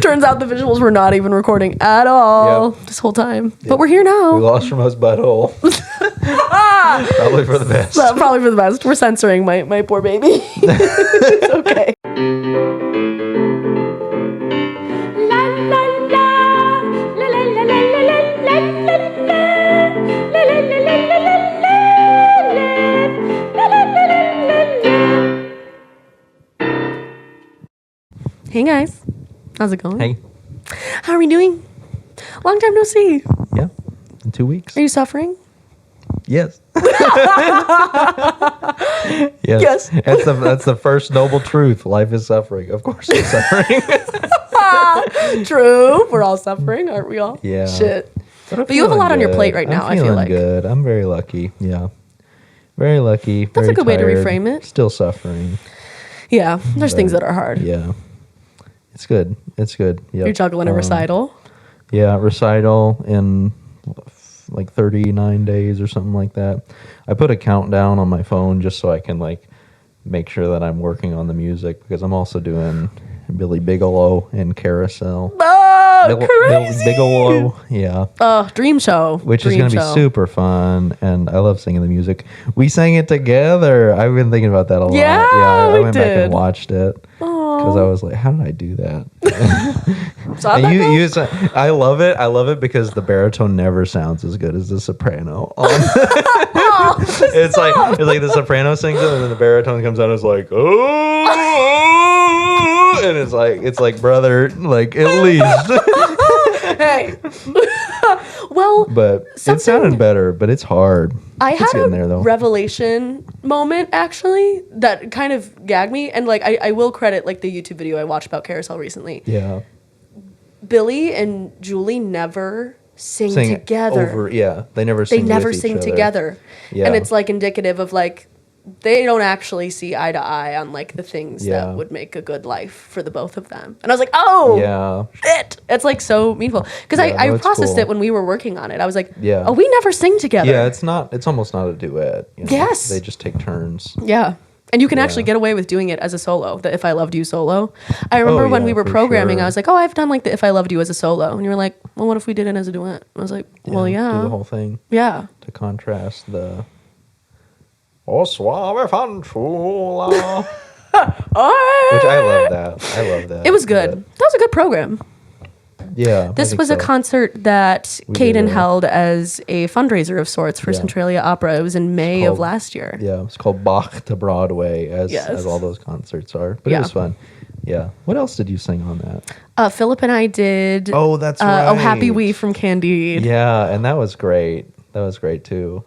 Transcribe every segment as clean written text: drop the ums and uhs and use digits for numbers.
Turns out the visuals were not even recording at all this whole time. Yep. But we're here now. We lost Ramo's butthole. Probably for the best. Probably for the best. We're censoring my poor baby. It's okay. Hey guys, how's it going? Hey. How are we doing? Long time no see. Yeah, in 2 weeks. Are you suffering? Yes. Yes. That's the first noble truth. Life is suffering. Of course it's suffering. True. We're all suffering, aren't we all? Yeah. Shit. But you have a lot on your plate right now, I feel like. I'm good. I'm very lucky. Yeah. Very lucky. That's very a good way to tired, reframe it. Still suffering. Yeah. There's things that are hard. Yeah. It's good. It's good. Yep. You're juggling a recital. Yeah, recital in like 39 days or something like that. I put a countdown on my phone just so I can like make sure that I'm working on the music because I'm also doing Billy Bigelow and Carousel. Oh, crazy. Bigelow, yeah. Oh, dream show. Which is going to be super fun, and I love singing the music. We sang it together. I've been thinking about that a lot. Yeah, I went back and watched it. Because I was like, how did I do that? I love it. I love it because the baritone never sounds as good as the soprano. It's like the soprano sings it, and then the baritone comes out and is like, oh, and it's like brother, like at least. Hey. Well, but it sounded better, but it's hard. I had a there, though. revelation moment actually that kind of gagged me, and like I will credit like the YouTube video I watched about Carousel recently. Yeah. Billy and Julie never sing together. They never sing. They never sing together. Yeah. And it's like indicative of like they don't actually see eye to eye on like the things that would make a good life for the both of them. And I was like, oh, shit. It's like so meaningful. Because I processed it when we were working on it. I was like, oh, we never sing together. Yeah, it's almost not a duet. You know? Yes. They just take turns. Yeah. And you can actually get away with doing it as a solo, the If I Loved You solo. I remember when we were programming, I was like, oh, I've done like the If I Loved You as a solo. And you were like, well, what if we did it as a duet? I was like, well, yeah. Do the whole thing. Yeah. To contrast the... Oh, suave fanciulla. Which I love that. It was good. That was a good program. Yeah. This was a concert that Caden held as a fundraiser of sorts for Centralia Opera. It was in May of last year. Yeah, it's called Bach to Broadway, as all those concerts are. But it was fun. Yeah. What else did you sing on that? Philip and I did. Oh, that's right. Oh, Happy We from Candide. Yeah, and that was great. That was great too.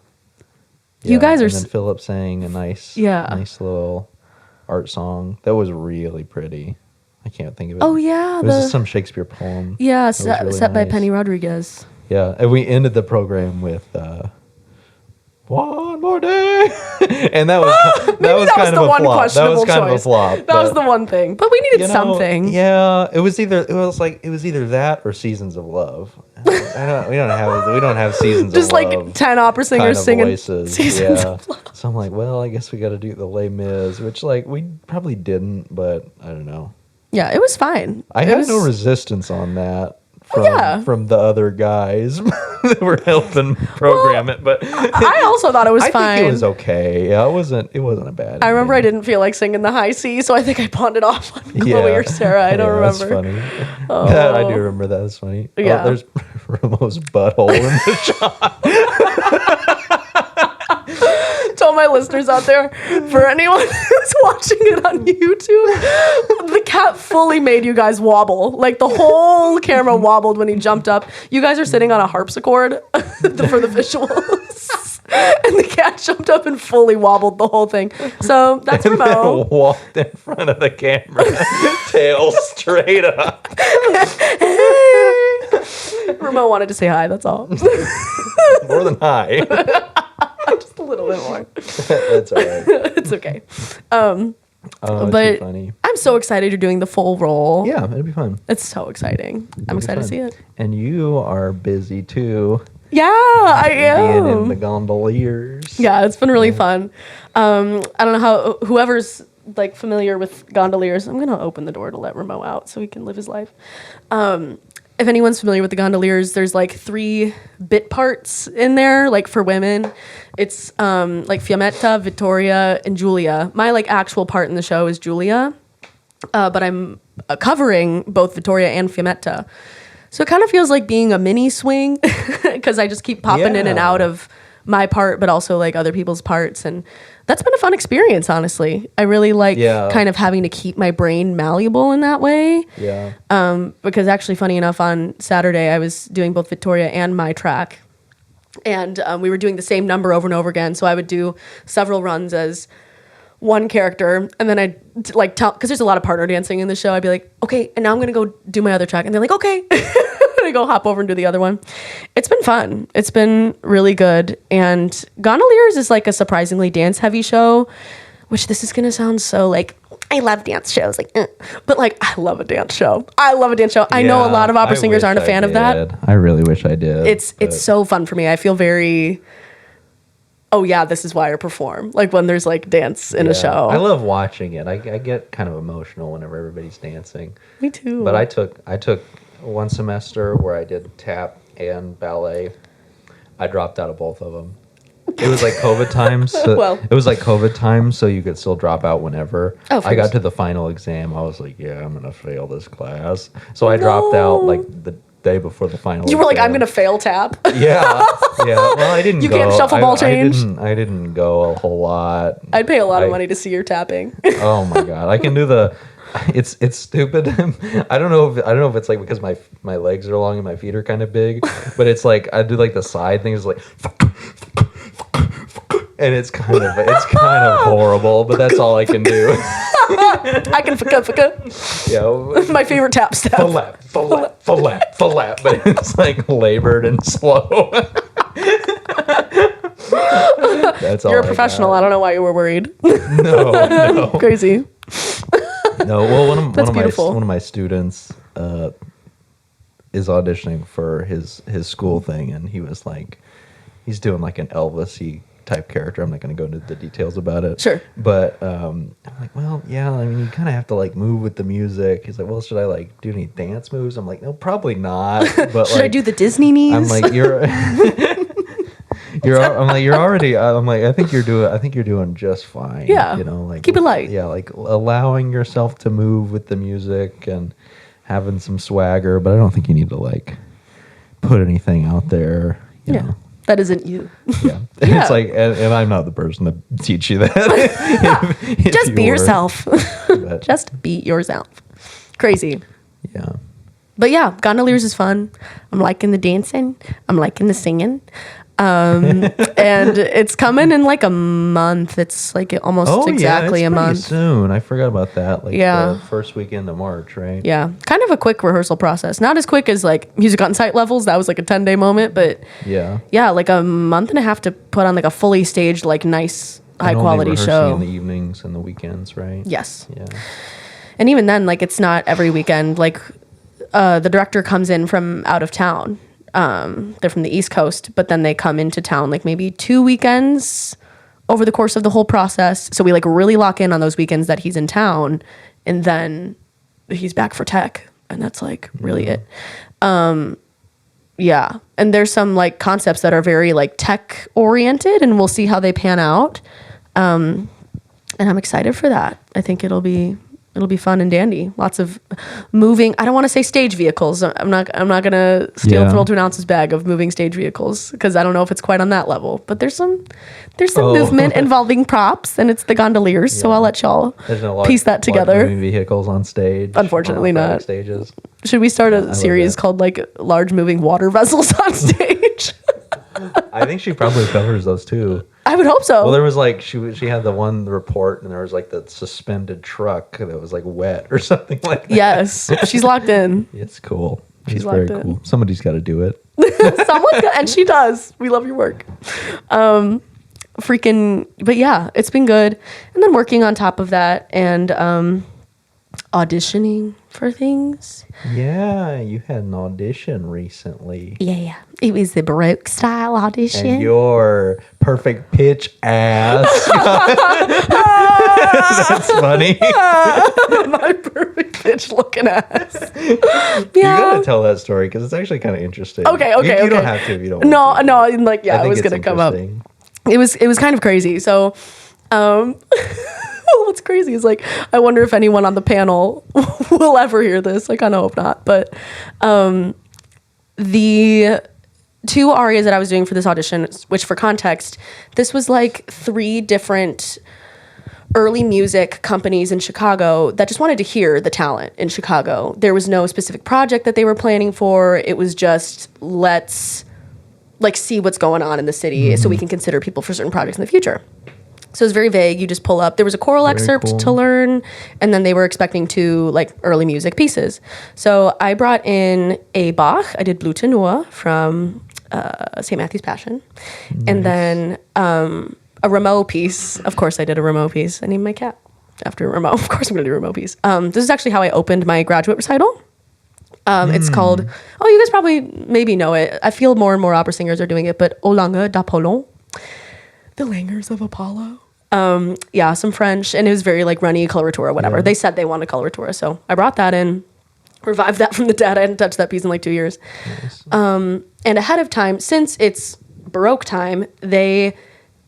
Yeah, you guys are. And then Philip sang a nice little art song that was really pretty. I can't think of it. Oh yeah, it was just some Shakespeare poem. Yeah, set by Penny Rodriguez. Yeah, and we ended the program with "One More Day," and that was kind of a flop. That was kind of a flop. That was the one thing, but we needed something. Yeah, it was either that or Seasons of Love. We don't have Seasons just of Love. Just like 10 opera singers singing voices. Seasons of Love. So I'm like, well, I guess we got to do the Les Mis, which like we probably didn't, but I don't know. Yeah, it was fine. I had no resistance on that from the other guys that were helping program it, but I also thought it was fine. I think it was okay. Yeah, it wasn't a bad. I remember I didn't feel like singing the high C, so I think I pawned it off on Chloe or Sarah. I don't remember. That's funny. Oh. I do remember that. That's funny. Yeah. Oh, there's Ramo's butthole in the shot. To all my listeners out there, for anyone who's watching it on YouTube, the cat fully made you guys wobble. Like the whole camera wobbled when he jumped up. You guys are sitting on a harpsichord for the visuals. And the cat jumped up and fully wobbled the whole thing. So that's and Ramo. Then walked in front of the camera, tail straight up. Ramo wanted to say hi, that's all. More than hi. Just a little bit more. That's all right. It's okay. But funny. I'm so excited you're doing the full role. Yeah, it'll be fun. It's so exciting. I'm excited to see it. And you are busy too. Yeah, I am. Being in the gondoliers. Yeah, it's been really fun. I don't know how whoever's like familiar with gondoliers, I'm gonna open the door to let Remo out so he can live his life. If anyone's familiar with the gondoliers, there's like 3 bit parts in there, like for women. It's like Fiammetta, Vittoria, and Giulia. My like actual part in the show is Giulia, but I'm covering both Vittoria and Fiammetta. So it kind of feels like being a mini swing because I just keep popping in and Yeah. out of my part, but also like other people's parts. And that's been a fun experience, honestly. I really like kind of having to keep my brain malleable in that way. Yeah. Because actually, funny enough, on Saturday, I was doing both Vittoria and my track. And we were doing the same number over and over again. So I would do several runs as one character, and then I'd like tell, because there's a lot of partner dancing in the show, I'd be like, okay, and now I'm going to go do my other track. And they're like, okay. And I go hop over and do the other one. It's been fun. It's been really good. And Gondoliers is like a surprisingly dance-heavy show, which this is going to sound so like, I love dance shows, like, but like, I love a dance show. I love a dance show. I know a lot of opera singers aren't a fan of that. I really wish I did. It's so fun for me. I feel very, oh yeah, this is why I perform. Like when there's like dance in a show. I love watching it. I get kind of emotional whenever everybody's dancing. Me too. But I took one semester where I did tap and ballet. I dropped out of both of them. It was like COVID times. So Well. it was like COVID times, so you could still drop out whenever. Oh, of I got course. to the final exam. I was like, yeah, I'm gonna fail this class. So I dropped out like the day before the final. You were like, I'm exam. gonna fail tap. Yeah, yeah. Well, I didn't. You go. can't shuffle ball change? I didn't go a whole lot. I'd pay a lot of money to see your tapping. Oh my god, I can do the. It's stupid. I don't know if it's like because my legs are long and my feet are kind of big, but it's like I do like the side things like, and it's kind of horrible. But that's all I can do. I can fucka. Yeah, My favorite tap step. full lap, but it's like labored and slow. That's all. You're a professional. I don't know why you were worried. No. Crazy. No, well, That's beautiful. one of my students is auditioning for his school thing, and he was like, he's doing like an Elvis-y type character. I'm not going to go into the details about it. Sure. But I'm like, well, yeah, I mean, you kind of have to like move with the music. He's like, well, should I like do any dance moves? I'm like, no, probably not. But Should I do the Disney knees? I'm like, you're already. I'm like, I think you're doing just fine. Yeah. You know, like Keep it light. Yeah, like allowing yourself to move with the music and having some swagger, but I don't think you need to like put anything out there. You know? That isn't you. Yeah. Yeah. It's like, and I'm not the person to teach you that. If Just you be were. yourself. But, Just be yourself. Crazy. yeah. But yeah, Gondoliers is fun. I'm liking the dancing. I'm liking the singing. And it's coming in like a month. It's like almost exactly it's a pretty month. soon. I forgot about that. Like Yeah. the first weekend of March, right? Yeah, kind of a quick rehearsal process. Not as quick as like Music on Site levels. That was like a 10-day moment, but Yeah. yeah, like a month and a half to put on like a fully staged, like nice, high quality show. in the evenings and the weekends, right? Yes. Yeah. And even then, like it's not every weekend. Like the director comes in from out of town. They're from the East Coast, but then they come into town like maybe 2 weekends over the course of the whole process. So we like really lock in on those weekends that he's in town, and then he's back for tech, and that's like really it. Yeah, and there's some like concepts that are very like tech oriented, and we'll see how they pan out. And I'm excited for that. I think it'll be fun and dandy. Lots of moving. I don't want to say stage vehicles. I'm not gonna steal Yeah. Thrill to Announce's bag of moving stage vehicles because I don't know if it's quite on that level. But there's some movement involving props, and it's the gondoliers. So I'll let y'all There's no piece that together. moving vehicles on stage. Unfortunately on operatic not. Stages. Should we start a love series that. called like large moving water vessels on stage? I think she probably covers those too. I would hope so. Well, there was like she had the one report, and there was like the suspended truck that was like wet or something like that. Yes, she's locked in. It's cool. She's It's very locked in. cool. Somebody's got to do it. And she does. We love your work. But yeah, it's been good. And then working on top of that and auditioning for things. Yeah, you had an audition recently. Yeah. It was the Baroque style audition. And your perfect pitch ass That's funny. My perfect pitch looking ass. You gotta tell that story because it's actually kind of interesting. Okay, You don't okay. have to if you don't. No, want to. no, like yeah, I it think was it's gonna come up. interesting. It was kind of crazy. So, what's crazy is like I wonder if anyone on the panel will ever hear this. I kind of hope not. But the two arias that I was doing for this audition, which for context, this was like 3 different early music companies in Chicago that just wanted to hear the talent in Chicago. There was no specific project that they were planning for. It was just let's like see what's going on in the city so we can consider people for certain projects in the future. So it was very vague. You just pull up. There was a choral Very excerpt cool. to learn, and then they were expecting 2 like early music pieces. So I brought in a Bach. I did Blue Tenua from St. Matthew's Passion, and then a Rameau piece. Of course, I did a Rameau piece. I named my cat after Rameau. Of course, I'm going to do a Rameau piece. This is actually how I opened my graduate recital. It's called, you guys probably maybe know it. I feel more and more opera singers are doing it, but Au Langue d'Apollon, the Langers of Apollo. Yeah, some French, and it was very like runny coloratura, whatever. Yeah. They said they wanted coloratura, so I brought that in, revived that from the dead. I hadn't touched that piece in like 2 years. Nice. And ahead of time, since it's Baroque time, they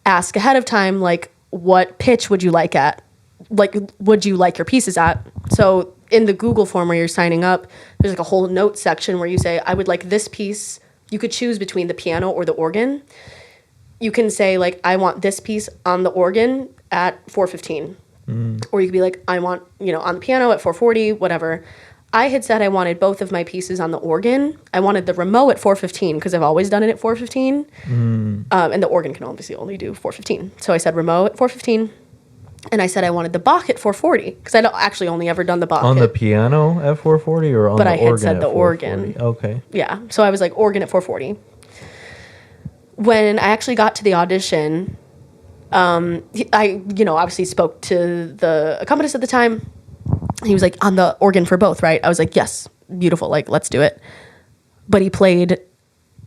ask ahead of time, like, what pitch would you like at? Like, would you like your pieces at? So in the Google form where you're signing up, there's like a whole note section where you say, I would like this piece. You could choose between the piano or the organ. You can say, like, I want this piece on the organ at 4:15. Or you could be like, I want, on the piano at 4:40, whatever. I had said I wanted both of my pieces on the organ. I wanted the Rameau at 4:15 because I've always done it at 4:15. And the organ can obviously only do 4:15. So I said Rameau at 4:15. And I said I wanted the Bach at 4:40 because I'd actually only ever done the Bach. On the piano at 4:40 or on But the I had organ said at the 4:40? organ. Okay. Yeah. So I was like, organ at 4:40. When I actually got to the audition, I obviously spoke to the accompanist at the time. He was like, on the organ for both, right? I was like, yes, beautiful. Like, let's do it. But he played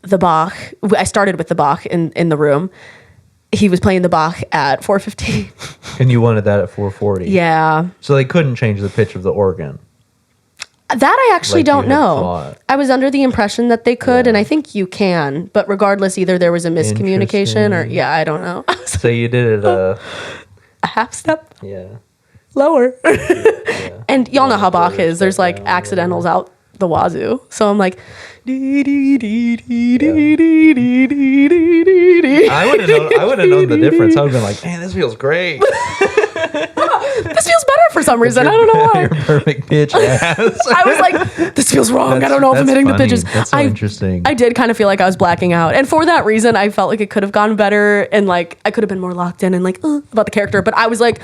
the Bach. I started with the Bach in the room. He was playing the Bach at 4:15. And you wanted that at 4:40? Yeah. So they couldn't change the pitch of the organ? That I actually Like you don't had know. thought. I was under the impression that they could, Yeah. and I think you can. But regardless, either there was a miscommunication or, Interesting. I don't know. So you did it, A half step yeah. lower. Yeah. And y'all know how Bach Quarter is. There's step like down, accidentals whatever. out the wazoo. So I'm like, I would have known the difference. I would have been like, man, this feels great. this feels better for some reason. I don't know why. Your perfect pitch ass. I was like, this feels wrong. I That's- don't know if I'm that's hitting the funny. pitches. That's so interesting. I did kind of feel like I was blacking out. And for that reason, I felt like it could have gone better. And like, I could have been more locked in and like, about the character. But I was like,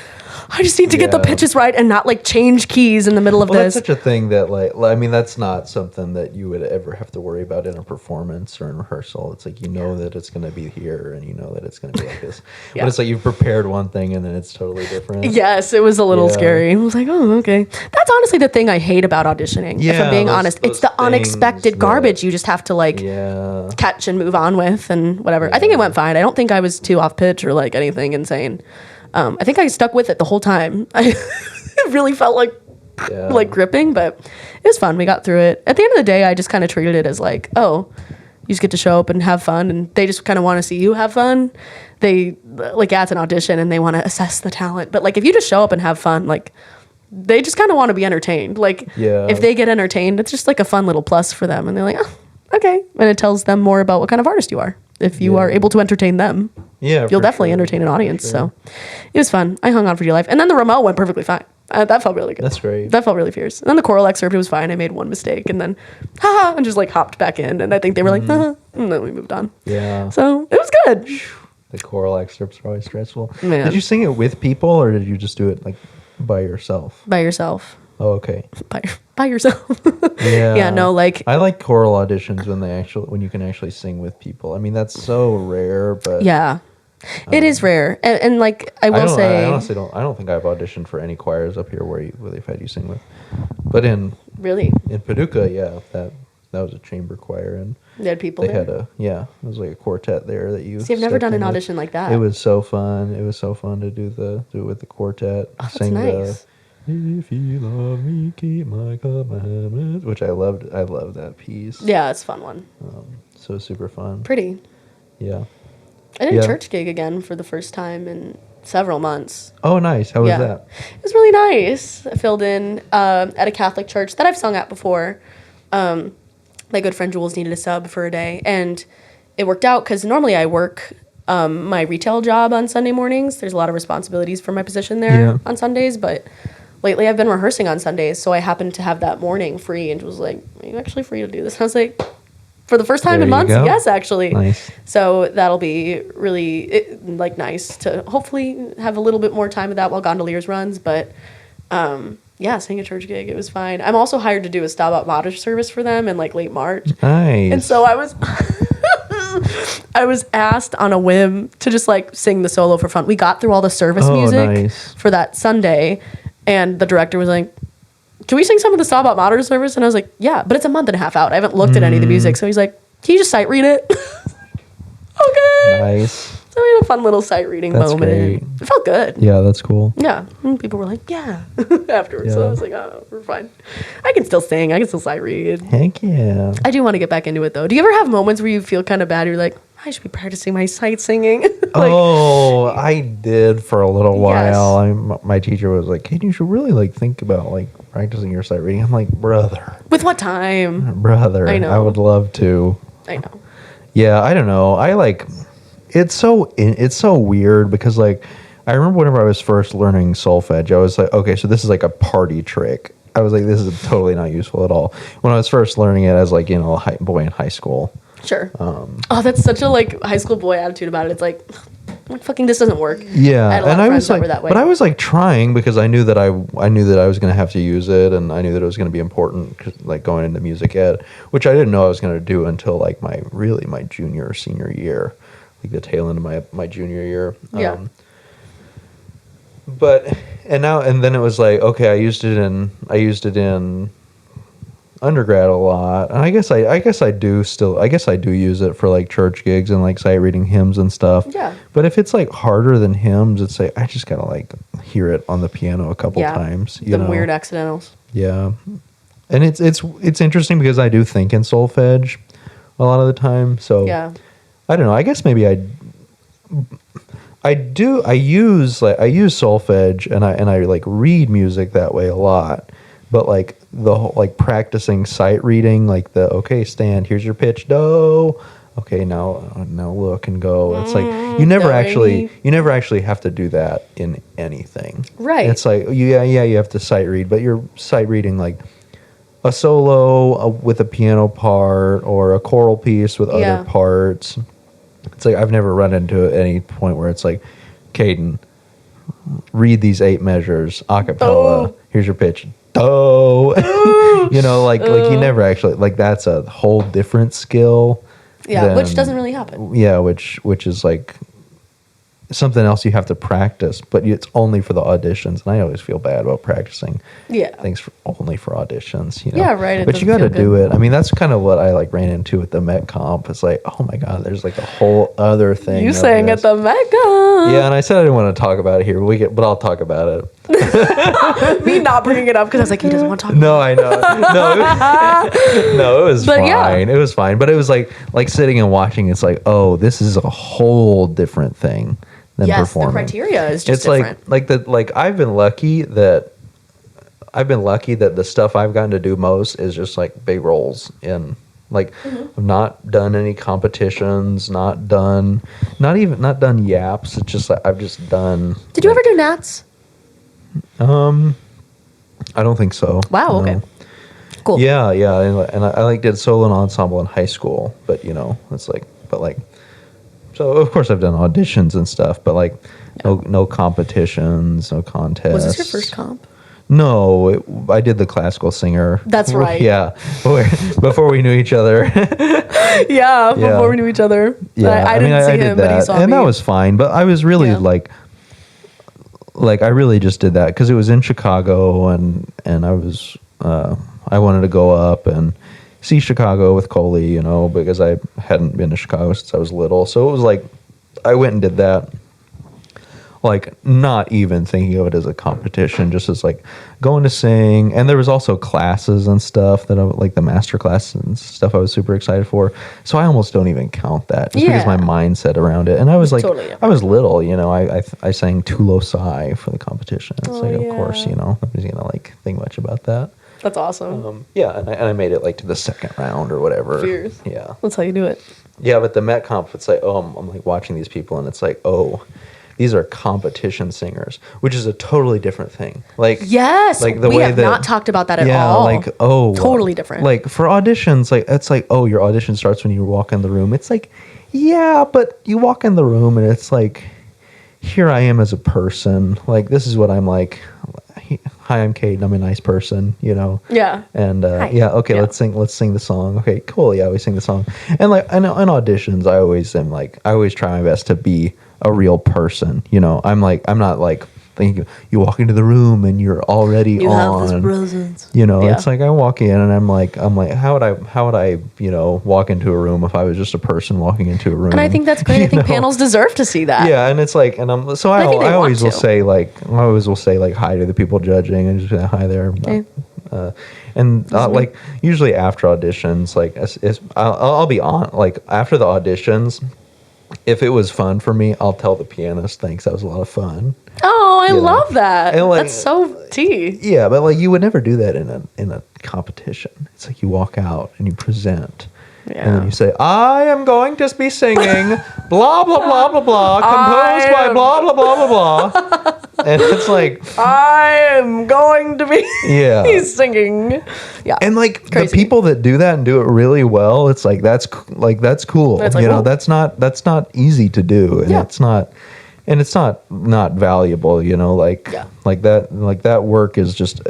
I just need to get the Yeah. pitches right and not like change keys in the middle of Well, this. that's such a thing that, like, I mean, that's not something that you would ever have to worry about in a performance or in rehearsal. It's like, that it's going to be here and that it's going to be like this. Yeah. But it's like you've prepared one thing and then it's totally different. Yes, it was a little Yeah. scary. I was like, oh, okay. That's honestly the thing I hate about auditioning. If I'm Yeah, being those- honest, it's those the unexpected things that- garbage you just have to like Yeah. catch and move on with and whatever. I think it went fine. I don't think I was too off pitch or like anything insane. I think I stuck with it the whole time. It really felt like Yeah. like gripping, but it was fun. We got through it. At the end of the day, I just kind of treated it as like, oh, you just get to show up and have fun, and they just kind of want to see you have fun. They like it's an audition and they want to assess the talent. But like if you just show up and have fun, like they just kind of want to be entertained. Like Yeah. if they get entertained, it's just like a fun little plus for them, and they're like, oh, okay, and it tells them more about what kind of artist you are. If you Yeah. are able to entertain them, Yeah. you'll for definitely sure, entertain an for audience. sure. So it was fun. I hung on for dear life, and then the Rameau went perfectly fine. That felt really good. That's great. That felt really fierce. And then the choral excerpt, it was fine. I made one mistake, and then haha, and just like hopped back in, and I think they were like, haha, and then we moved on. Yeah. So it was good. The choral excerpts are always stressful. Man. Did you sing it with people or did you just do it like by yourself? By yourself. Oh, okay. By yourself. Yeah. Yeah, no, like I like choral auditions when you can actually sing with people. I mean, that's so rare, but yeah, it is rare, and like I will say, I honestly don't. I don't think I've auditioned for any choirs up here where they've had you sing with. But in really, Paducah, yeah, that that was a chamber choir, and They had people they there. had it was like a quartet there that you. See, I've never stepped done an in with. audition like that. It was so fun. It was so fun to do it with the quartet. Oh, that's nice. If you love me, keep my commandments, which I loved. I loved that piece. Yeah, it's a fun one. So super fun. Pretty. Yeah. I did Yeah. a church gig again for the first time in several months. Oh, nice. How was that? It was really nice. I filled in at a Catholic church that I've sung at before. My good friend Jules needed a sub for a day, and it worked out because normally I work my retail job on Sunday mornings. There's a lot of responsibilities for my position there Yeah. on Sundays, but lately I've been rehearsing on Sundays, so I happened to have that morning free and was like, are you actually free to do this? And I was like, for the first time There in you months, go. yes, actually. Nice. So that'll be really nice to hopefully have a little bit more time of that while Gondoliers runs. But yeah, seeing a church gig, it was fine. I'm also hired to do a Stabat Mater service for them in like late March. Nice. And so I was I was asked on a whim to just like sing the solo for fun. We got through all the service Oh, music nice. for that Sunday, and the director was like, can we sing some of the Stabat Mater service? And I was like, yeah, but it's a month and a half out. I haven't looked at any of the music. So he's like, can you just sight read it? Okay. Nice. So we had a fun little sight reading That's moment. great. It felt good. Yeah, that's cool. Yeah. And people were like, yeah, afterwards. So Yeah. I was like, oh, we're fine. I can still sing. I can still sight read. Heck yeah. I do want to get back into it though. Do you ever have moments where you feel kind of bad? You're like, I should be practicing my sight singing. Like, Oh, I did for a little Yes. while. My teacher was like, "Hey, you should really like think about like practicing your sight reading." I'm like, brother, with what time? I know. would love to. I know. Yeah, I don't know. I like it's so weird because like I remember whenever I was first learning solfege, I was like, okay, so this is like a party trick. I was like, this is totally not useful at all. When I was first learning it as like a boy in high school. Sure. Oh, that's such a like high school boy attitude about it. It's like fucking this doesn't work. Yeah, I had a lot and of I friends was that like, were that way. but I was like trying because I knew that I knew that I was going to have to use it, and I knew that it was going to be important, 'cause, like going into music ed, which I didn't know I was going to do until like my junior or senior year, like the tail end of my junior year. Yeah. But and then it was like, okay, I used it in undergrad a lot, and I guess I do use it for like church gigs and like sight reading hymns and stuff. Yeah. But if it's like harder than hymns, it's like I just gotta like hear it on the piano a couple Yeah. times. You The know? weird accidentals. Yeah. And it's interesting because I do think in solfege a lot of the time. So Yeah. I don't know. I guess maybe I use solfege and I like read music that way a lot. But like the whole, like practicing sight reading, like the okay, stand, here's your pitch, do. Okay, now look and go. It's like you never actually have to do that in anything. Right. It's like you have to sight read, but you're sight reading like a solo with a piano part or a choral piece with Yeah. other parts. It's like I've never run into any point where it's like, Caden, read these 8 measures a cappella. Oh. Here's your pitch. Do. You know, like you never actually like that's a whole different skill. Yeah, which than- doesn't really happen. Yeah, which is like something else you have to practice, but it's only for the auditions, and I always feel bad about practicing Yeah. things only for auditions. You know? Yeah, right, it But you doesn't got to feel do good. it. I mean, that's kind of what I like ran into with the Met Comp. It's like, oh my god, there's like a whole other thing. You of sang at this. the Mecca. Yeah, and I said I didn't want to talk about it here. But I'll talk about it. Me not bringing it up because I was like, he doesn't want to talk. No, I know. No, it was But yeah. fine. It was fine. But it was like sitting and watching. It's like, oh, this is a whole different thing than Yes, the performing. criteria is just It's different. like I've been lucky that the stuff I've gotten to do most is just like big roles in like I've not done any competitions, not done yaps. It's just like I've just done. Did you ever do Nats? I don't think so. Wow. No. Okay. Cool. Yeah, and I like did solo and ensemble in high school, but you know, it's like, so of course I've done auditions and stuff, but like no competitions, no contests. Was this your first comp? No, I did the classical singer. That's right. Yeah, before we knew each other. Yeah. Before we knew each other. Yeah, I didn't see did him, but he saw me. and that was fine. But I was really Yeah. like I really just did that because it was in Chicago, and I was I wanted to go up, and see Chicago with Coley, you know, because I hadn't been to Chicago since I was little. So it was like I went and did that, like not even thinking of it as a competition, just as like going to sing. And there was also classes and stuff that I like the master class and stuff I was super excited for. So I almost don't even count that just because Yeah. my mindset around it. And I was like, Totally different. I was little, you know, I sang Tulo Sai for the competition. It's Oh, like, of yeah. course, you know, nobody's gonna like think much about that. That's awesome. Yeah, and I made it like to the second round or whatever. Fierce. Yeah. That's how you do it. Yeah, but the Met Comp, it's like, oh, I'm like watching these people, and it's like, oh, these are competition singers, which is a totally different thing. Like, Yes, like the we way have that, not talked about that at yeah, all. like, oh, Totally different. Like for auditions, like it's like, oh, your audition starts when you walk in the room. It's like, yeah, but you walk in the room, and it's like, here I am as a person. Like, this is what I'm like. Hi, I'm Kate, and I'm a nice person, you know. Yeah. And Hi. yeah, okay, Yeah. let's sing the song. Okay, cool. Yeah, we sing the song. And like in auditions, I always am like, I always try my best to be a real person. You know, I'm not like thinking you walk into the room and you're already You on. have this presence. You know, Yeah. it's like I walk in and I'm like, how would I, you know, walk into a room if I was just a person walking into a room? And I think that's great. I You think know? panels deserve to see that. Yeah, and it's like, and I'm so I think they I always want will to. say like, I always will say like hi to the people judging and just be like, hi there. Hey. Like usually after auditions, like I'll be on like after the auditions. If it was fun for me, I'll tell the pianist, thanks, that was a lot of fun. Oh, I You know. love that. And, like- That's so tea. Yeah, but like you would never do that in a competition. It's like you walk out and you present. And Yeah. then you say, I am going to be singing blah, blah, blah, blah, blah, composed I by am- blah, blah, blah, blah, blah. And it's like, I am going to be yeah. He's singing. Yeah. And like Crazy. the people that do that and do it really well, it's like that's cool. That's like, you know, whoa. that's not easy to do, and Yeah. it's not valuable. You know, like Yeah. like that work is just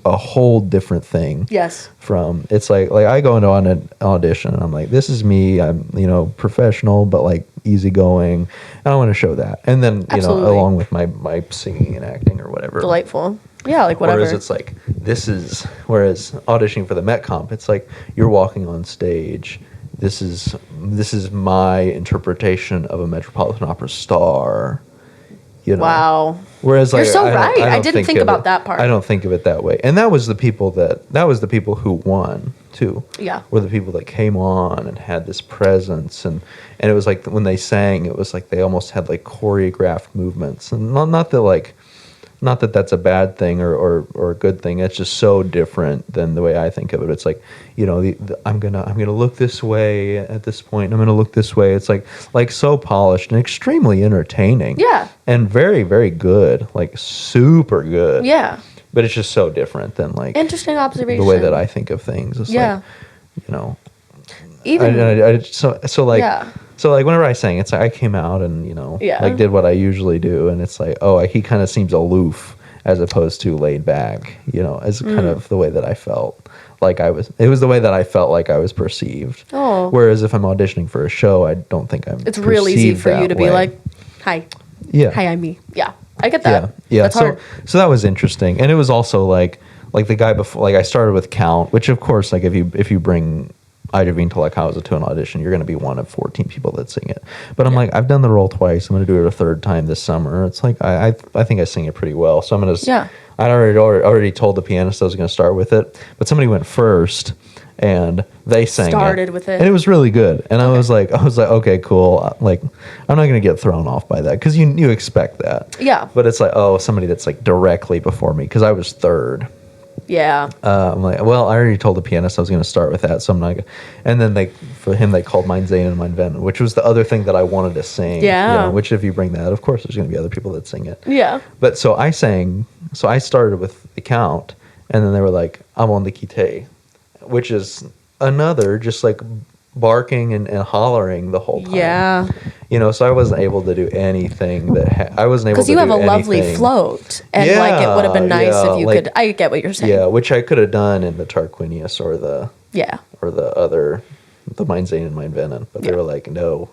a whole different thing. Yes. From it's like I go into an audition and I'm like, this is me. I'm, you know, professional but like easygoing, and I want to show that. And then Absolutely. know, along with my singing and acting or whatever. Delightful. Yeah, like whatever. Whereas it's like whereas auditioning for the Met Comp, it's like you're walking on stage. This is my interpretation of a Metropolitan Opera star. You know. Wow. Whereas You're like, so I don't- right. I don't didn't think of about it- that part. I don't think of it that way. And that was the people who won too. Yeah. Were the people that came on and had this presence, and it was like when they sang, it was like they almost had like choreographed movements, and not that that's a bad thing or a good thing. It's just so different than the way I think of it. It's like, you know, I'm gonna look this way at this point. I'm gonna look this way. It's like so polished and extremely entertaining. Yeah. And very, very good. Like super good. Yeah. But it's just so different than like Interesting observation. the way that I think of things. It's Yeah. like, you know, Even so like Yeah. so like whenever I sang, it's like I came out and Yeah. like did what I usually do, and it's like, oh, he kind of seems aloof as opposed to laid back, as kind Mm. of the way that I felt like it was the way that I felt like I was perceived. Oh. Whereas if I'm auditioning for a show, I don't think I'm it's real easy perceived for you that to be way. like, hi. yeah Hi, I'm me. Yeah. I get that. yeah That's so hard. so that was interesting. And it was also like the guy before, like I started with Count, which of course, like if you bring Ida Vintalakauza to an audition, you're going to be one of 14 people that sing it. But I'm like, I've done the role twice. I'm going to do it a third time this summer. It's like I think I sing it pretty well. So I'm going to. Yeah. I already told the pianist I was going to start with it, but somebody went first and they sang Started with it. and it was really good. And I was like, okay, cool. Like, I'm not going to get thrown off by that because you expect that. Yeah. But it's like, oh, somebody that's like directly before me because I was third. Yeah. I'm like, well, I already told the pianist I was going to start with that, so I'm not. And then for him, they called Mein Zane and Mein Venom, which was the other thing that I wanted to sing. Yeah. Which if you bring that, of course, there's going to be other people that sing it. Yeah. But so I sang. So I started with the Count, and then they were like, "I'm on the Kite," which is another just like barking and hollering the whole time. Yeah. So I wasn't able to do anything I wasn't able to Because you do have a lovely anything. float, and like it would have been nice Yeah, if you like- could. I get what you're saying. Yeah, which I could have done in the Tarquinius or the other, the Mein Zane and Mein Venom, but they Yeah. were like, no,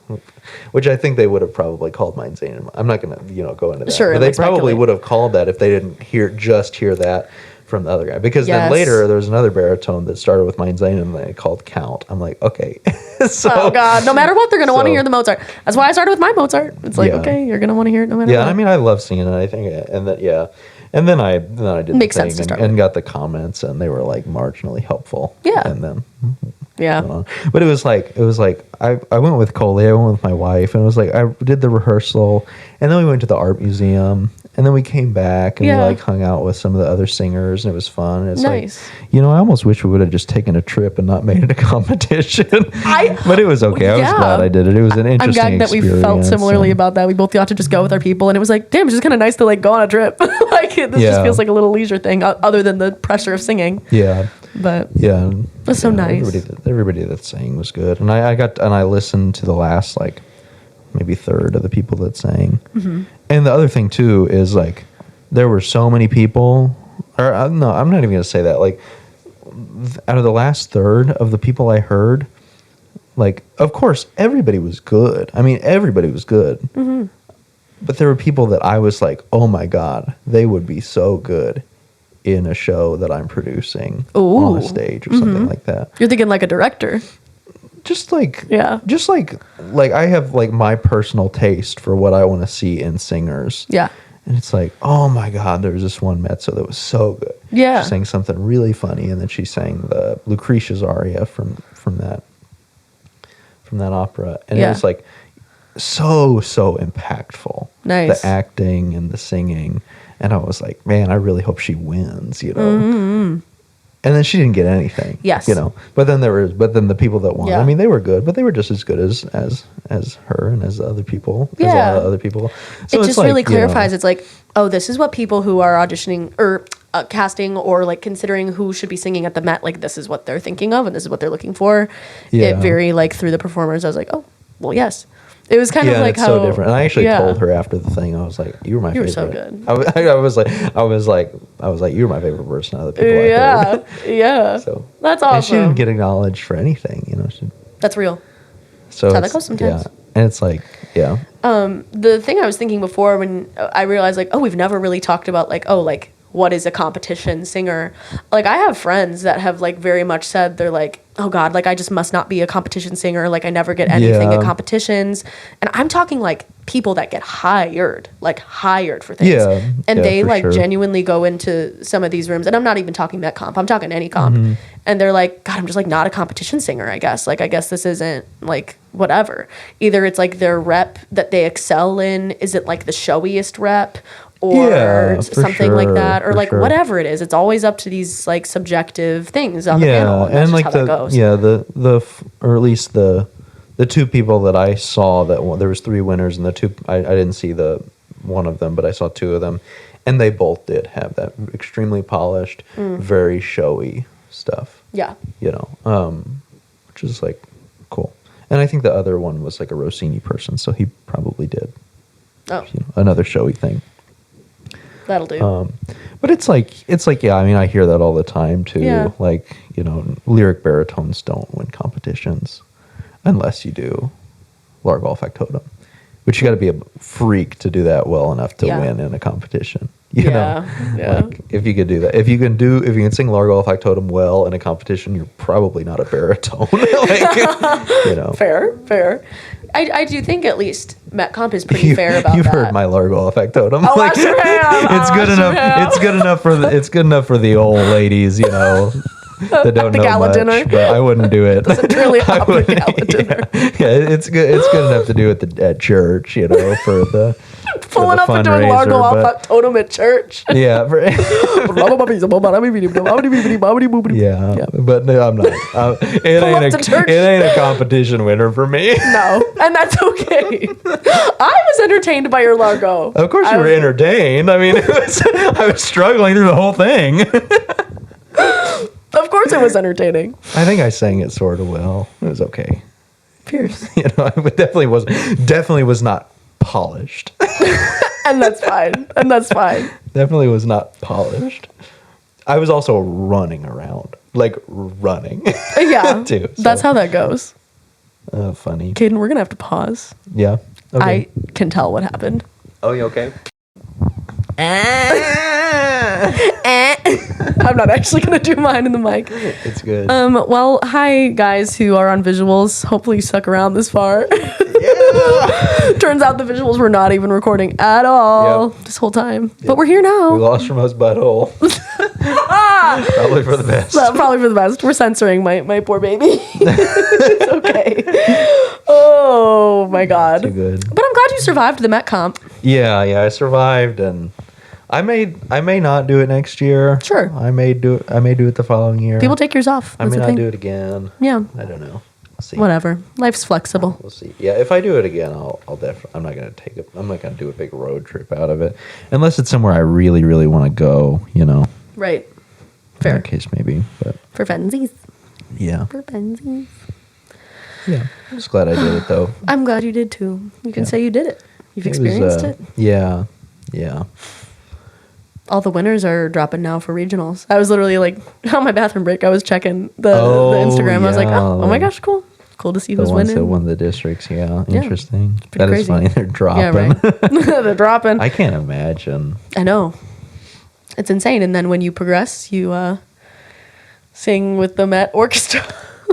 which I think they would have probably called Mein Zane. I'm not going to, go into that. Sure, but they like probably speculate. would have called that if they didn't hear that. from the other guy. Because then Yes. later there was another baritone that started with Mein Zane and they called Count. I'm like, okay. So, Oh God! No matter what, they're gonna want to so- hear the Mozart. That's why I started with my Mozart. It's like, Yeah. okay, you're gonna want to hear it no matter yeah, what. I mean, I love singing it. I think, and then yeah, and then I did Makes the sense to thing start and with. got the comments, and they were like marginally helpful. Yeah. and then yeah. went on. But it was like I went with Coley, I went with my wife, and it was like I did the rehearsal, and then we went to the art museum, and then we came back and Yeah. we like hung out with some of the other singers, and it was fun. And it's Nice. like, you know, I almost wish we would have just taken a trip and not made it a competition. But it was okay. I was Yeah. glad I did it. It was an I'm interesting glad that we felt experience, similarly and- about that. We both got to just go with our people, and it was like, damn, it's just kind of nice to like go on a trip. Like this just Yeah. feels like a little leisure thing, other than the pressure of singing. Yeah. But Yeah, That's so nice. Everybody that sang was good, and I listened to the last like maybe third of the people that sang. Mm-hmm. And the other thing too is like there were so many people, or no, I'm not even gonna say that. Like out of the last third of the people I heard, like of course everybody was good. I mean everybody was good, Mm-hmm. but there were people that I was like, oh my god, they would be so good in a show that I'm producing on Ooh. a stage or something like that. you're thinking like a director. Just like Yeah. just like I have like my personal taste for what I want to see in singers. Yeah. And it's like, oh my god, there was this one mezzo that was so good. Yeah. She sang something really funny, and then she sang the Lucretia's aria from that opera, and it Yeah. was like so impactful. Nice. The acting and the singing, and I was like, man, I really hope she wins, you know. And then she didn't get anything. Mm-hmm. Yes. You know. But then the people that won, Yeah. I mean, they were good, but they were just as good as her and as the other people. As a lot Yeah. of other people. So It it's just like, really you know, clarifies. It's like, oh, this is what people who are auditioning or casting or like considering who should be singing at the Met, like this is what they're thinking of and this is what they're looking for. Yeah. It very like through the performers, I was like, oh, well, yes. It was kind yeah, of like it's how so different. And I actually yeah. told her after the thing, I was like, "You were my You were favorite." so good. I was like, "You were my favorite person out of the people I Yeah, heard." yeah. So That's and she didn't awesome. get acknowledged for anything, you know. That's real. So how that it's- goes sometimes. Yeah, and it's like, yeah, The thing I was thinking before when I realized like, oh, we've never really talked about like, oh, like what is a competition singer? Like I have friends that have like very much said they're like, oh God, like I just must not be a competition singer. Like I never get anything Yeah. at competitions. And I'm talking like people that get hired for things. Yeah. And Yeah, they for like sure. genuinely go into some of these rooms. And I'm not even talking Met Comp. I'm talking any comp. Mm-hmm. And they're like, God, I'm just like not a competition singer, I guess. Like I guess this isn't like whatever. Either it's like their rep that they excel in isn't like the showiest rep or Yeah, for something like sure, that, or for like sure. whatever it is. It's always up to these like subjective things on the yeah, panel, and, that's and just like how that goes. or at least the two people that I saw that won, there was 3 winners, and the two I didn't see the one of them, but I saw 2 of them, and they both did have that extremely polished, very showy stuff. Yeah. You know, which is like cool. And I think the other one was like a Rossini person, so he probably did Oh, another showy thing. that'll do. But it's like yeah, I mean I hear that all the time too. Yeah. Like, you know, lyric baritones don't win competitions unless you do Largo Factotum, which you got to be a freak to do that well enough to Yeah. win in a competition. You Yeah, know, yeah. like if you could do that, if you can sing Largo Factotum well in a competition, you're probably not a baritone. Like, you know, Fair. I do think at least Met Comp is pretty fair about you've that. heard my Largo Factotum. Oh, I sure have. It's Oh, good I sure enough. have. It's good enough for the old ladies, you know, that don't the know gala much. dinner. But I wouldn't do it. It's really I up the wouldn't- gala dinner. Yeah, it's good. It's good enough to do at church, you know, for the Pulling the up and doing fundraiser, Largo but- Alpha Totem at church. Yeah, yeah, Yeah. but no, I'm not. up to church. It ain't a competition winner for me. No, and that's okay. I was entertained by your Largo. Of course, you I were was- entertained. I mean, I was struggling through the whole thing. Of course, it was entertaining. I think I sang it sort of well. It was okay. Pierce, You know, it definitely was not polished. and that's fine. And that's fine. Definitely was not polished. I was also running around, like running. Yeah, Too, so. that's how that goes. Funny. Caden, we're gonna have to pause. Yeah. Okay. I can tell what happened. Oh, you okay? I'm not actually gonna do mine in the mic. It's good. Well, hi guys who are on visuals. Hopefully you stuck around this far. Turns out the visuals were not even recording at all this whole time. But we're here We now. lost Remote's butthole. Probably for the best. Probably for the best. We're censoring my poor baby. It's okay. Oh my god. Too good. But I'm glad you survived the Met Comp. Yeah, I survived, and I may not do it next year. Sure. I may do it the following year. People take yours off. I That's may the not thing. do it again. Yeah. I don't know. We'll see. Whatever. Life's flexible. We'll see. Yeah, if I do it again, I'll definitely. I'm not gonna do a big road trip out of it, unless it's somewhere I really, really want to go. You know. Right. In Fair. that case, maybe. But For funsies. yeah, For funsies. yeah. I'm just glad I did it though. I'm glad you did too. You can Yeah. say you did it. You've It was, experienced it. Yeah. All the winners are dropping now for regionals. I was literally like on my bathroom break. I was checking the Instagram. I was like, yeah. oh my gosh, cool to see The who's ones winning. that won the districts. Yeah, interesting. pretty That is crazy. funny. They're dropping. Yeah, right. They're dropping. I can't imagine. I know. It's insane. And then when you progress, you sing with the Met Orchestra.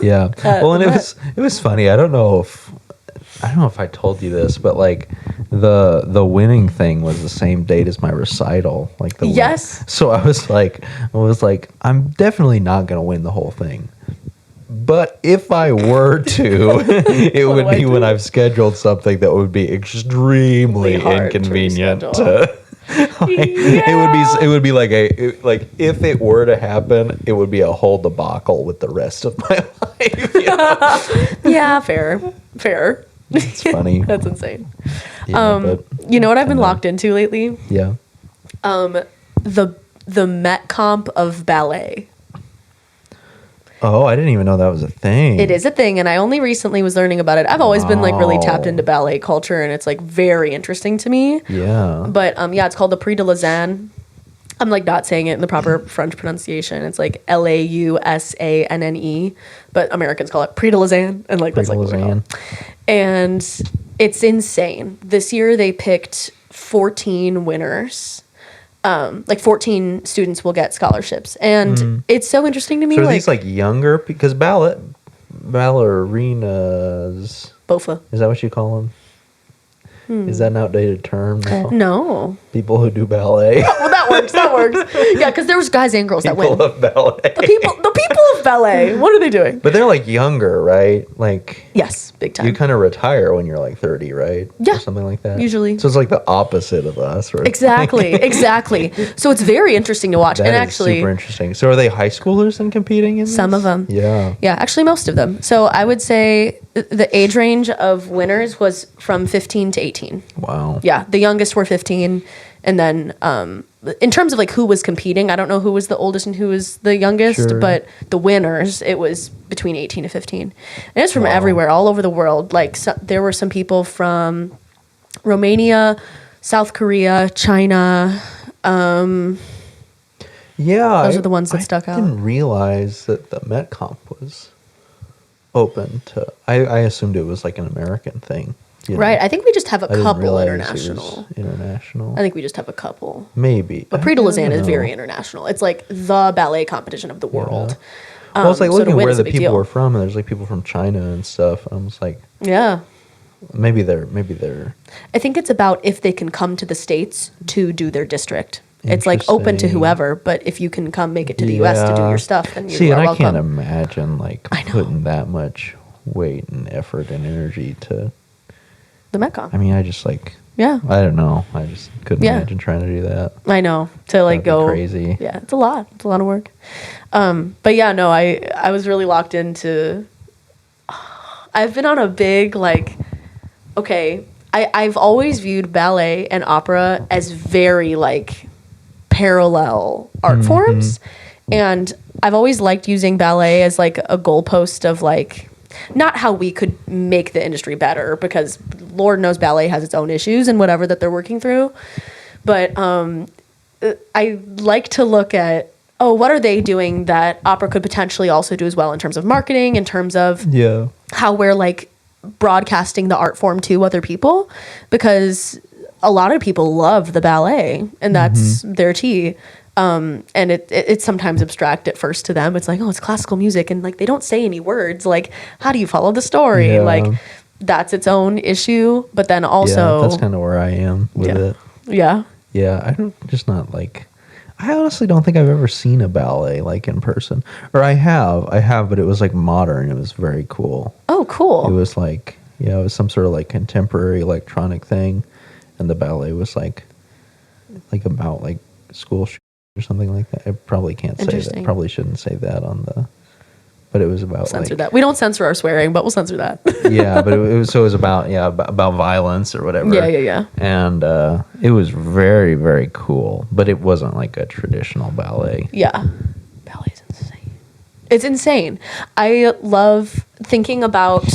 Yeah. Well, and the it was funny. I don't know if I told you this, but like the winning thing was the same date as my recital. Like the Yes. So I was like, I'm definitely not gonna win the whole thing. But if I were to, it What would do I be when do? I've scheduled something that would be extremely Really hard to inconvenient. reschedule. It would be like if it were to happen, it would be a whole debacle with the rest of my life. You know? Yeah, fair. It's funny. That's insane. Yeah, but You know what I've been kinda- locked into lately? yeah. The Met Comp of ballet. Oh, I didn't even know that was a thing. It is a thing, and I only recently was learning about it. I've always been like really tapped Wow. into ballet culture, and it's like very interesting to me. Yeah. But yeah, it's called the Prix de Lausanne. I'm like not saying it in the proper French pronunciation. It's like Lausanne, but Americans call it Prix de Lausanne, and like that's like what we call it. And it's insane. This year they picked 14 winners. Like 14 students will get scholarships, and it's so interesting to me. So are like, these like younger because ballerinas? Bofa. Is that what you call them? Is that an outdated term now? No. People who do ballet. Well, that works. That works. Yeah, because there was guys and girls that People win. of ballet. The people of ballet. What are they doing? But they're like younger, right? Like Yes, big time. you kind of retire when you're like 30, right? Yeah, Or something like that. usually. So it's like the opposite of us, right? Exactly. So it's very interesting to watch. That and is actually, super interesting. So are they high schoolers and competing in some this? of them. Yeah. Yeah, actually, most of them. So I would say the age range of winners was from 15 to 18. Wow. Yeah, the youngest were 15. And then in terms of like who was competing, I don't know who was the oldest and who was the youngest, Sure. but the winners, it was between 18 to 15. And it's from Wow. everywhere, all over the world. Like there were some people from Romania, South Korea, China. Yeah. Those are the ones that stuck out. I didn't realize that the Met Comp was open to. I assumed it was like an American thing. you know? Right. I think we just have a I didn't couple realize it international. was international. I think we just have a couple. Maybe. But Prix de I Lausanne don't is know. very international. It's like the ballet competition of the world. Well, it's like so to looking at win where is a the big people deal. were from, and there's like people from China and stuff. And I'm just like, Yeah. maybe they're. I think it's about if they can come to the States to do their district. It's like open to Interesting. whoever, but if you can come make it to the US to do Yeah. your stuff, then you See, are and I welcome. can't imagine like I know. putting that much weight and effort and energy to. The Metcon. I mean, I just like. Yeah. I don't know. I just couldn't Yeah. imagine trying to do that. I know. To like That'd be go crazy. Yeah, it's a lot. It's a lot of work. But yeah, no, I was really locked into I've been on a big like okay, I've always viewed ballet and opera as very like parallel art forms. And I've always liked using ballet as like a goalpost of like not how we could make the industry better, because Lord knows ballet has its own issues and whatever that they're working through. But I like to look at, what are they doing that opera could potentially also do as well in terms of marketing, in terms of Yeah. how we're like broadcasting the art form to other people, because a lot of people love the ballet and that's their tea. And it's sometimes abstract at first to them. It's like, oh, it's classical music, and like they don't say any words. Like, how do you follow the story? Yeah. Like, that's its own issue. But then Yeah, also, that's kind of where I am with yeah, it. yeah. Yeah, I don't just not like. I honestly don't think I've ever seen a ballet like in person, or I have, but it was like modern. It was very cool. Oh, cool. It was like, yeah, it was some sort of like contemporary electronic thing, and the ballet was like about like school or something like that. I probably can't say that. Interesting. Probably shouldn't say that on the. But it was about Censor like, that. We don't censor our swearing, but we'll censor that. yeah, but it was about about violence or whatever. Yeah. And it was very, very cool, but it wasn't like a traditional ballet. Yeah. Ballet's insane. It's insane. I love thinking about,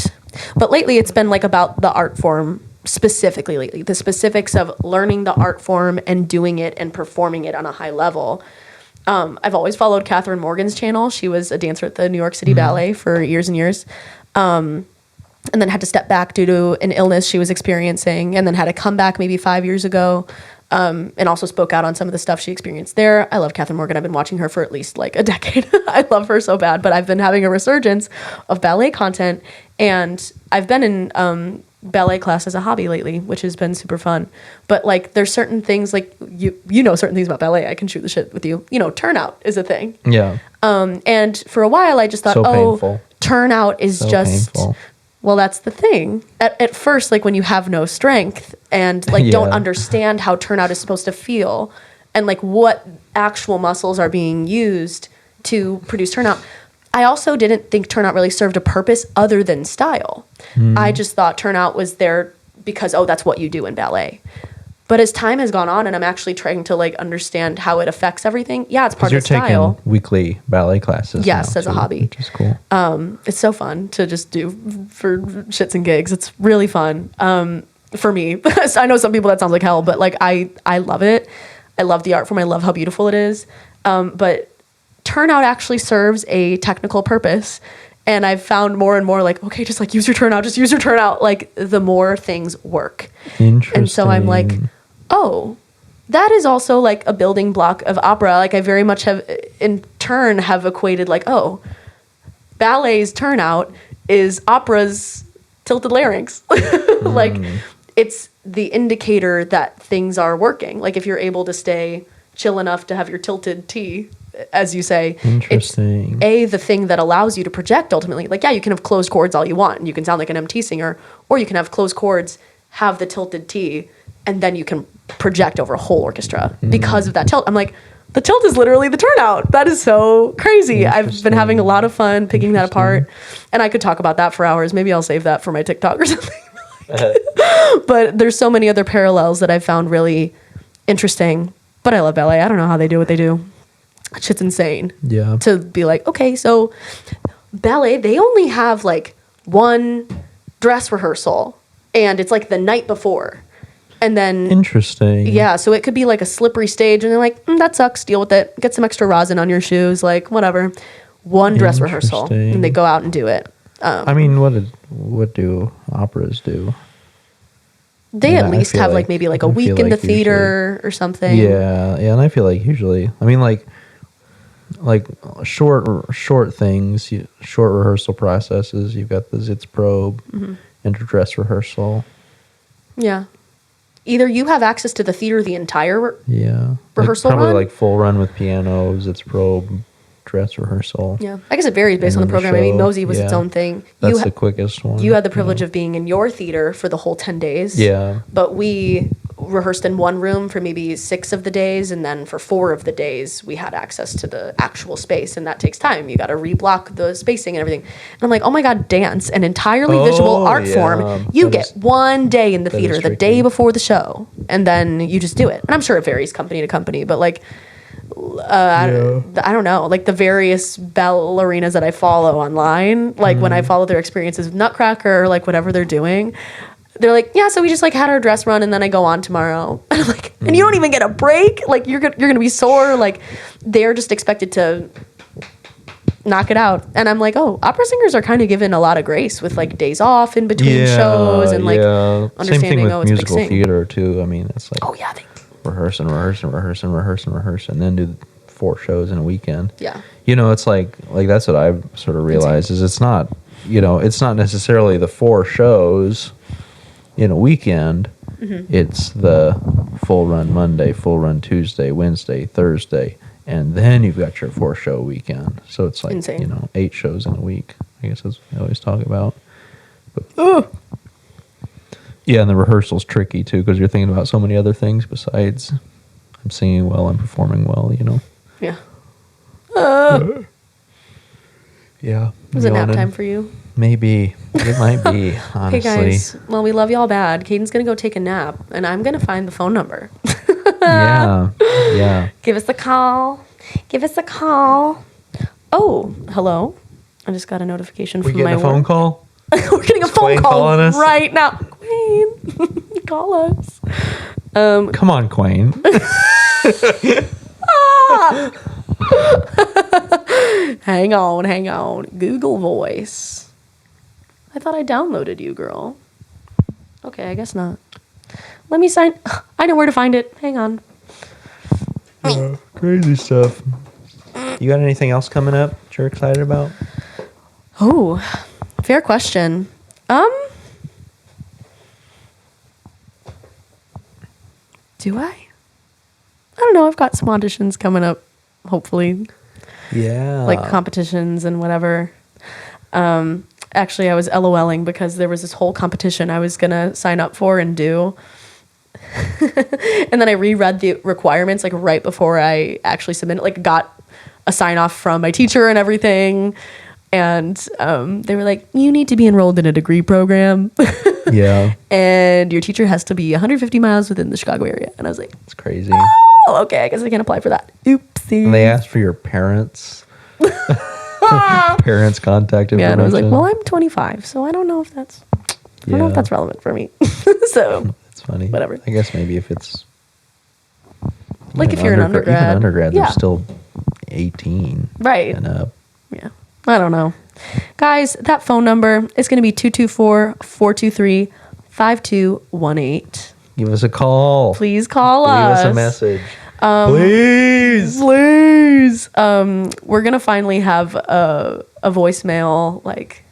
but lately it's been like about the art form specifically lately, the specifics of learning the art form and doing it and performing it on a high level. I've always followed Catherine Morgan's channel. She was a dancer at the New York City Ballet for years and years. And then had to step back due to an illness she was experiencing, and then had to come back maybe 5 years ago, and also spoke out on some of the stuff she experienced there. I love Catherine Morgan. I've been watching her for at least like a decade. I love her so bad, but I've been having a resurgence of ballet content, and I've been in ballet class as a hobby lately, which has been super fun. But like there's certain things, like you know certain things about ballet. I can shoot the shit with you. You know, turnout is a thing. Yeah. And for a while I just thought, So painful. Turnout is So just painful. well, that's the thing. At first, like when you have no strength and like don't Yeah. understand how turnout is supposed to feel and like what actual muscles are being used to produce turnout. I also didn't think turnout really served a purpose other than style. I just thought turnout was there because, oh, that's what you do in ballet. But as time has gone on and I'm actually trying to like understand how it affects everything, yeah, it's part of the You're style. taking weekly ballet classes. Yes, now, as a too, hobby. which is cool. It's so fun to just do for shits and gigs. It's really fun. For me, I know some people that sounds like hell, but like I love it. I love the art form. I love how beautiful it is. But turnout actually serves a technical purpose. And I've found more and more like, okay, just like use your turnout, just use your turnout. Like the more things work. Interesting. And so I'm like, oh, that is also like a building block of opera. Like I very much have in turn have equated like, oh, ballet's turnout is opera's tilted larynx. Like it's the indicator that things are working. Like if you're able to stay chill enough to have your tilted T, as you say, Interesting. it's the thing that allows you to project ultimately. Like, yeah, you can have closed chords all you want and you can sound like an MT singer, or you can have closed chords, have the tilted T, and then you can project over a whole orchestra because of that tilt. I'm like, the tilt is literally the turnout. That is so crazy. I've been having a lot of fun picking that apart, and I could talk about that for hours. Maybe I'll save that for my TikTok or something. But there's so many other parallels that I've found really interesting. But I love ballet. I don't know how they do what they do. Shit's insane. Yeah. To be like, okay, so ballet, they only have like one dress rehearsal, and it's like the night before. And then Interesting. yeah, so it could be like a slippery stage, and they're like, that sucks, deal with it. Get some extra rosin on your shoes, like whatever. One dress rehearsal, Interesting. and they go out and do it. I mean, what do operas do? They Yeah, at I least feel have like like- maybe like I a feel week in the like usually- theater or something. Yeah, and I feel like usually, I mean, like short things, short rehearsal processes. You've got the Sitzprobe, interdress rehearsal. Yeah. Either you have access to the theater the entire Yeah, Rehearsal like, probably run? like full run with piano, Sitzprobe, dress rehearsal. yeah. I guess it varies based And on the then the program. Maybe show, Mosey was its yeah. own thing. That's the quickest one. You had the privilege of being in your theater for the whole 10 days. Yeah. But we rehearsed in one room for maybe 6 of the days, and then for 4 of the days we had access to the actual space, and that takes time. You got to reblock the spacing and everything. And I'm like, oh my god, dance, an entirely visual art yeah. form. You That get is- one day in the that theater, is the tricky. day before the show, and then you just do it. And I'm sure it varies company to company, but like I don't know, like the various ballerinas that I follow online, like when I follow their experiences of Nutcracker or like whatever they're doing, they're like, yeah, so we just like had our dress run and then I go on tomorrow. And I'm like, and you don't even get a break. Like you're gonna be sore. Like they're just expected to knock it out. And I'm like, oh, opera singers are kind of given a lot of grace with like days off in between shows and like Same thing understanding, with oh, it's musical mixing. theater too. I mean, it's like Oh yeah, rehearse and rehearse and rehearse and rehearse and rehearse, and then do 4 shows in a weekend. Yeah. You know, it's like that's what I've sort of realized is it's not, you know, it's not necessarily the 4 shows in a weekend. It's the full run Monday, full run Tuesday, Wednesday, Thursday, and then you've got your 4-show weekend. So it's like, Insane. you know, 8 shows in a week. I guess that's what I always talk about. But, yeah, and the rehearsal's tricky too because you're thinking about so many other things besides I'm singing well, I'm performing well, you know. Yeah. Yeah. Was it nap yawning. time for you? Maybe. It might be, honestly. Hey guys, well, we love y'all bad. Caden's gonna go take a nap, and I'm gonna find the phone number. Yeah. Yeah. Give us a call. Give us a call. Oh, hello. I just got a notification We from my getting a phone work. call? We're getting a Is phone Quayne call calling us? right now. Quayne, call us. Come on, Quayne. Hang on. Google Voice. I thought I downloaded you, girl. Okay, I guess not. Let me sign. I know where to find it. Hang on. Crazy stuff. You got anything else coming up that you're excited about? Oh, fair question. Do I? I don't know. I've got some auditions coming up, hopefully, Yeah. like competitions and whatever. Actually, I was LOLing because there was this whole competition I was gonna sign up for and do. And then I reread the requirements like right before I actually submitted, like got a sign off from my teacher and everything. And they were like, you need to be enrolled in a degree program. Yeah. And your teacher has to be 150 miles within the Chicago area. And I was like, It's crazy. oh, okay, I guess I can't apply for that. Oopsie. And they asked for your parents. Parents' contact information. Yeah, and I was like, well, I'm 25, so I don't know if that's relevant for me. So It's funny. whatever. I guess maybe if it's like even if you're an Even undergrad. undergrad, Yeah. they're still 18 Right. and up. Yeah. I don't know. Guys, that phone number is going to be 224-423-5218. Give us a call. Please call Leave us. us a message. Please. Please. We're going to finally have a voicemail like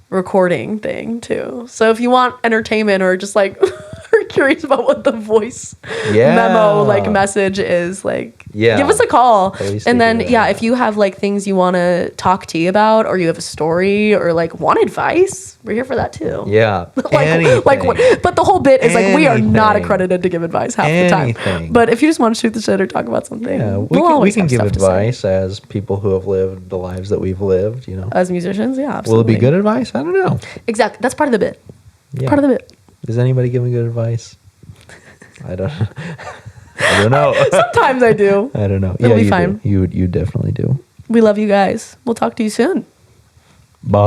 recording thing too. So if you want entertainment or just like are curious about what the voice memo like message is, like give us a call. At least And they then do that. if you have like things you want to talk to you about or you have a story or like want advice, we're here for that too. Yeah. Like but the whole bit is like we are not Anything. accredited to give advice half the time. Anything. But if you just want to shoot the shit or talk about something, Yeah, we we'll can always have give stuff to say. advice as people who have lived the lives that we've lived, you know. As musicians, yeah, Will it absolutely. be good advice? I don't know. Exactly. That's part of the bit. Yeah. Part of the bit. Is anybody giving good advice? I don't know. Sometimes I do. I don't know. It'll be you fine. do. You definitely do. We love you guys. We'll talk to you soon. Bye.